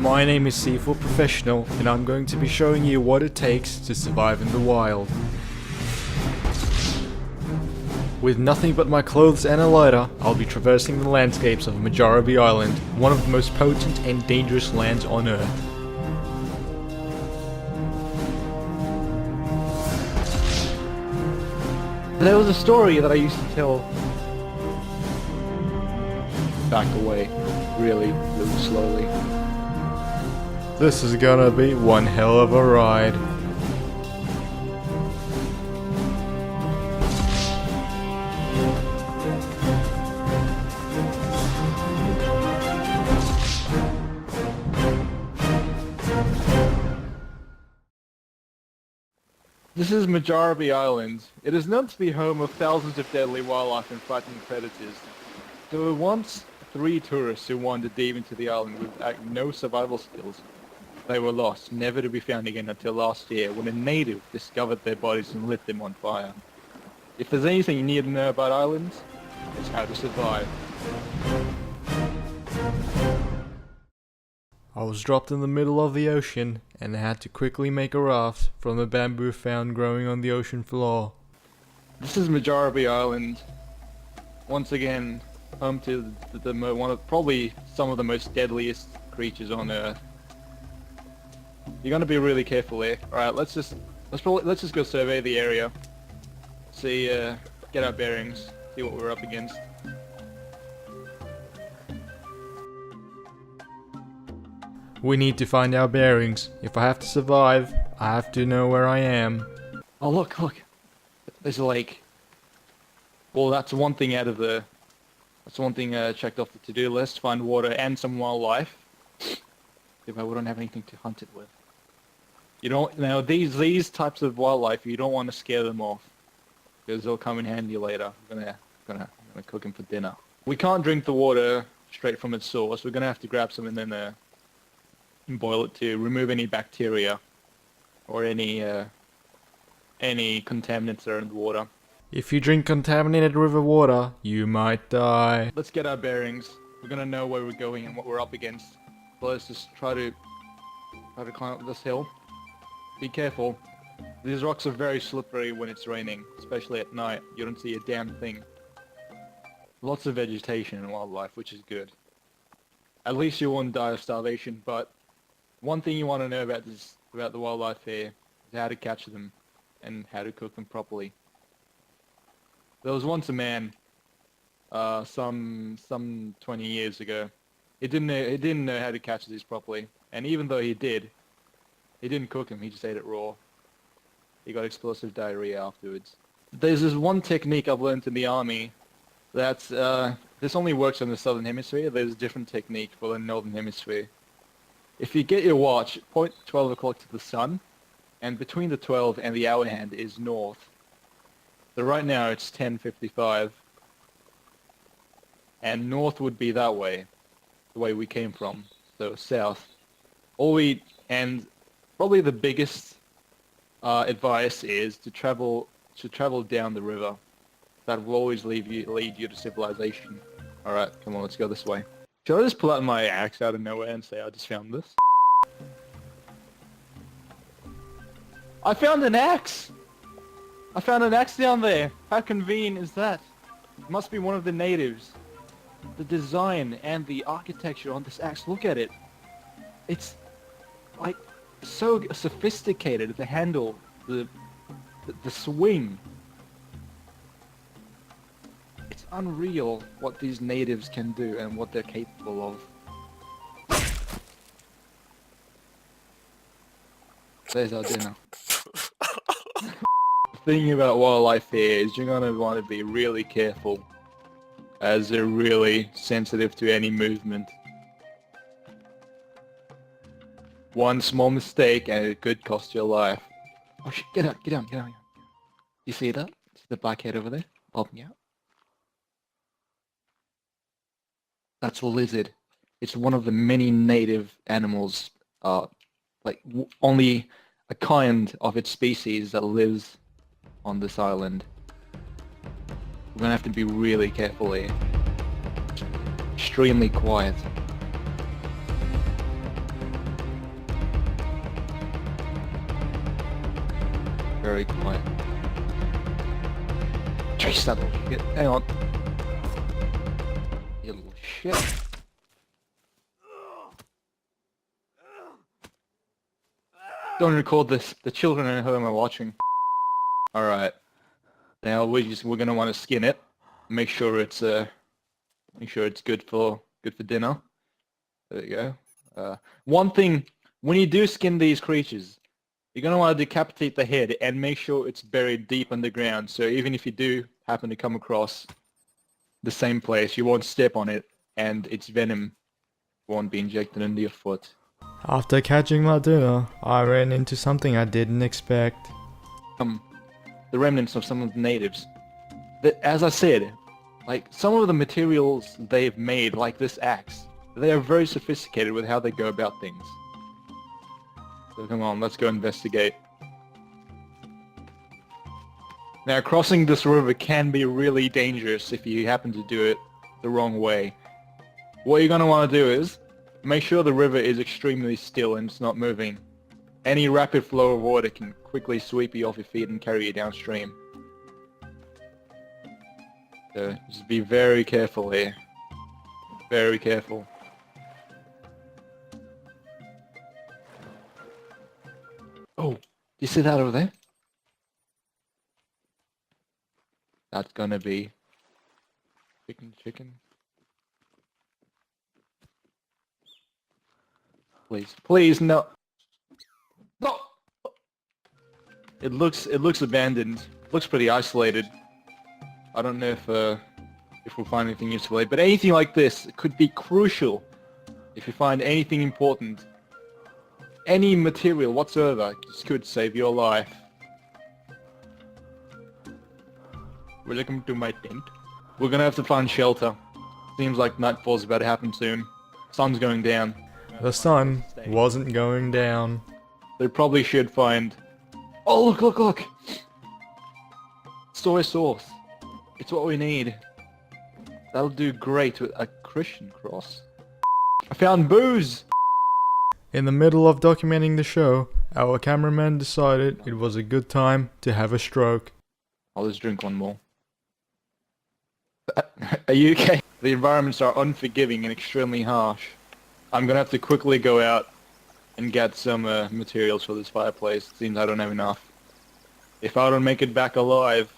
My name is Seafood Professional, and I'm going to be showing you what it takes to survive in the wild. With nothing but my clothes and a lighter, I'll be traversing the landscapes of Majarabi Island, one of the most potent and dangerous lands on Earth. There was a story that I used to tell. Back away, really slowly. This is gonna be one hell of a ride. This is Majarabi Island. It is known to be home of thousands of deadly wildlife and frightening predators. There were once 3 tourists who wandered deep into the island with no survival skills. They were lost, never to be found again until last year, when a native discovered their bodies and lit them on fire. If there's anything you need to know about islands, it's how to survive. I was dropped in the middle of the ocean, and I had to quickly make a raft from the bamboo found growing on the ocean floor. This is Majarabi Island. Once again, home to one of probably some of the most deadliest creatures on Earth. You're gonna be really careful here. All right, let's just go survey the area, see, get our bearings, see what we're up against. We need to find our bearings. If I have to survive, I have to know where I am. Oh look! There's a lake. Well, that's one thing out of the. That's one thing checked off the to-do list. Find water and some wildlife. If I wouldn't have anything to hunt it with. You don't now these types of wildlife. You don't want to scare them off, because they'll come in handy later. I'm gonna cook them for dinner. We can't drink the water straight from its source. We're gonna have to grab some and then boil it to remove any bacteria or any contaminants that are in the water. If you drink contaminated river water, you might die. Let's get our bearings. We're gonna know where we're going and what we're up against. So let's just try to climb up this hill. Be careful. These rocks are very slippery when it's raining, especially at night. You don't see a damn thing. Lots of vegetation and wildlife, which is good. At least you won't die of starvation, but one thing you want to know about the wildlife here is how to catch them and how to cook them properly. There was once a man, some 20 years ago. He didn't know how to catch these properly, and even though he didn't cook them. He just ate it raw. He got explosive diarrhea afterwards. There's this one technique I've learned in the army that's this only works in the southern hemisphere. There's a different technique for the northern hemisphere. If you get your watch, point 12 o'clock to the sun, and between the 12 and the hour hand is north. So right now it's 10:55, and north would be that way, the way we came from, so south. And probably the biggest advice is to travel down the river. That will always lead you to civilization. All right, come on, let's go this way. Should I just pull out my axe out of nowhere and say I just found this? I found an axe! I found an axe down there! How convenient is that? It must be one of the natives. The design and the architecture on this axe, look at it. It's like so sophisticated. The handle, the swing. It's unreal what these natives can do and what they're capable of. There's our dinner. The thing about wildlife here is you're going to want to be really careful, as they're really sensitive to any movement. One small mistake and it could cost your life. Oh shit, get down. You see that? See the black head over there? Popping out? That's a lizard. It's one of the many native animals, only a kind of its species that lives on this island. We're gonna have to be really careful here. Extremely quiet. Very quiet. Chase that little shit. Hang on. You little shit. Don't record this. The children at home are watching. Alright. Now we're gonna want to skin it. Make sure it's good for dinner. There you go. One thing, when you do skin these creatures, you're gonna want to decapitate the head and make sure it's buried deep underground. So even if you do happen to come across the same place, you won't step on it, and its venom won't be injected into your foot. After catching my dinner, I ran into something I didn't expect. The remnants of some of the natives. As I said, like some of the materials they've made, like this axe, they are very sophisticated with how they go about things. So come on, let's go investigate. Now, crossing this river can be really dangerous if you happen to do it the wrong way. What you're going to want to do is make sure the river is extremely still and it's not moving. Any rapid flow of water can quickly sweep you off your feet and carry you downstream. So just be very careful here. Very careful. Oh, do you see that over there? That's gonna be chicken. Please, no. No. It looks abandoned. Looks pretty isolated. I don't know if we'll find anything useful there, but anything like this could be crucial if you find anything important. Any material whatsoever just could save your life. Welcome to my tent. We're gonna have to find shelter. Seems like nightfall's about to happen soon. Sun's going down. The sun wasn't going down. They probably should find... Oh, look! Soy sauce. It's what we need. That'll do great with a Christian cross. I found booze! In the middle of documenting the show, our cameraman decided it was a good time to have a stroke. I'll just drink one more. Are you okay? The environments are unforgiving and extremely harsh. I'm gonna have to quickly go out and get some materials for this fireplace. It seems I don't have enough. If I don't make it back alive...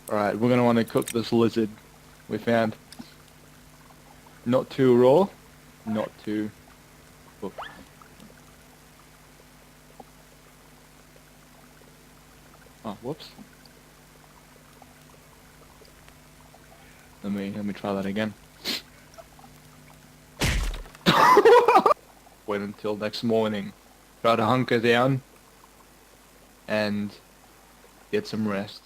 Alright, we're gonna want to cook this lizard we found. Not too raw, not too... Oh. Oh, whoops. Let me try that again. Wait until next morning. Try to hunker down and get some rest.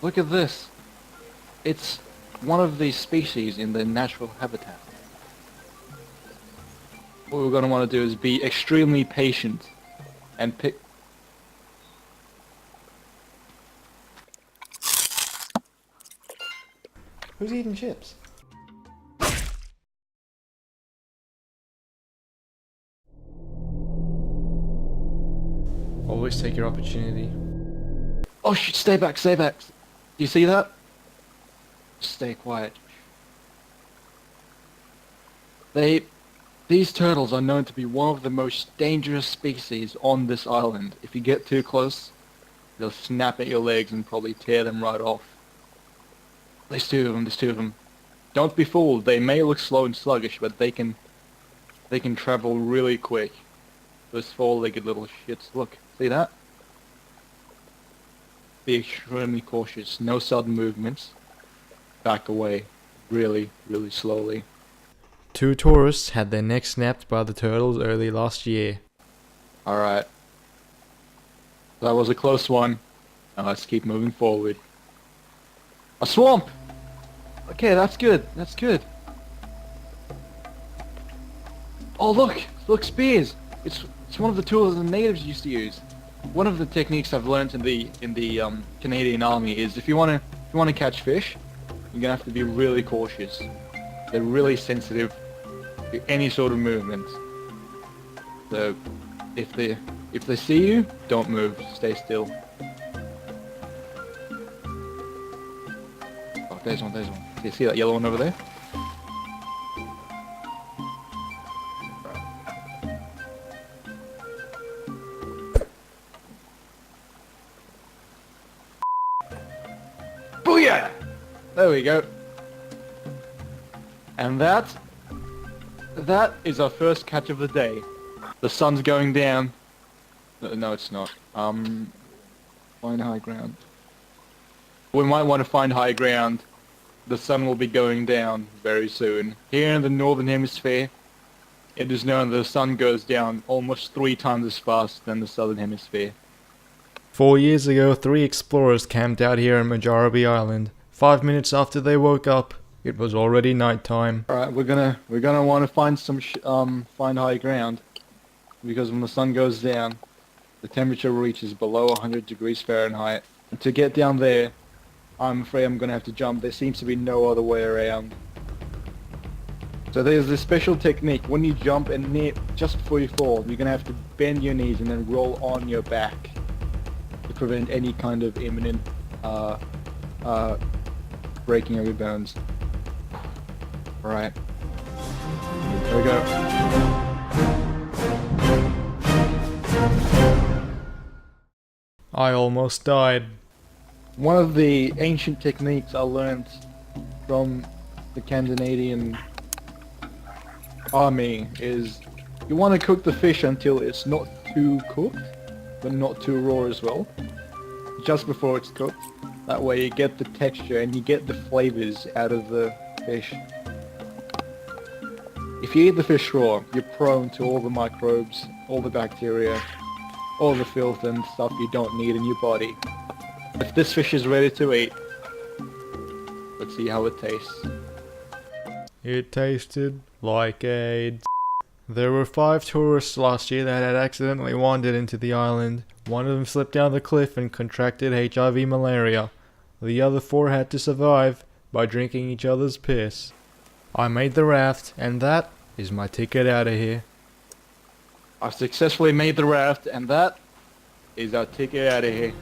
Look at this. It's one of these species in their natural habitat. What we're going to want to do is be extremely patient and pick... Who's eating chips? Always take your opportunity. Oh shit, stay back. Do you see that? Stay quiet. These turtles are known to be one of the most dangerous species on this island. If you get too close, they'll snap at your legs and probably tear them right off. There's two of them. Don't be fooled, they may look slow and sluggish, but they can travel really quick. Those four-legged little shits. Look, see that? Be extremely cautious. No sudden movements. Back away. Really slowly. 2 tourists had their necks snapped by the turtles early last year. Alright. That was a close one. Now let's keep moving forward. A swamp! Okay, that's good. Oh look! Look, spears! It's one of the tools the natives used to use. one of the techniques I've learned in the Canadian Army is if you wanna catch fish, you're gonna have to be really cautious. They're really sensitive to any sort of movement. So if they see you, don't move. Stay still. Oh, there's one. Do you see that yellow one over there? Booyah! There we go. And that is our first catch of the day. The sun's going down. No, it's not. Find high ground. We might want to find high ground. The sun will be going down very soon. Here in the northern hemisphere, it is known that the sun goes down almost 3 times as fast than the southern hemisphere. 4 years ago, 3 explorers camped out here on Majarabi Island. 5 minutes after they woke up, it was already nighttime. Alright, we're gonna want to find find high ground, because when the sun goes down, the temperature reaches below 100 degrees Fahrenheit. And to get down there, I'm afraid I'm gonna have to jump. There seems to be no other way around. So there's this special technique. When you jump and just before you fall, you're gonna have to bend your knees and then roll on your back to prevent any kind of imminent breaking of your bones. Alright. There we go. I almost died. One of the ancient techniques I learned from the Canadian army is you want to cook the fish until it's not too cooked, but not too raw as well. Just before it's cooked. That way you get the texture and you get the flavors out of the fish. If you eat the fish raw, you're prone to all the microbes, all the bacteria, all the filth and stuff you don't need in your body. If this fish is ready to eat, let's see how it tastes. It tasted like AIDS. There were 5 tourists last year that had accidentally wandered into the island. One of them slipped down the cliff and contracted HIV malaria. The other 4 had to survive by drinking each other's piss. I made the raft, and that is my ticket out of here. I've successfully made the raft, and that is our ticket out of here.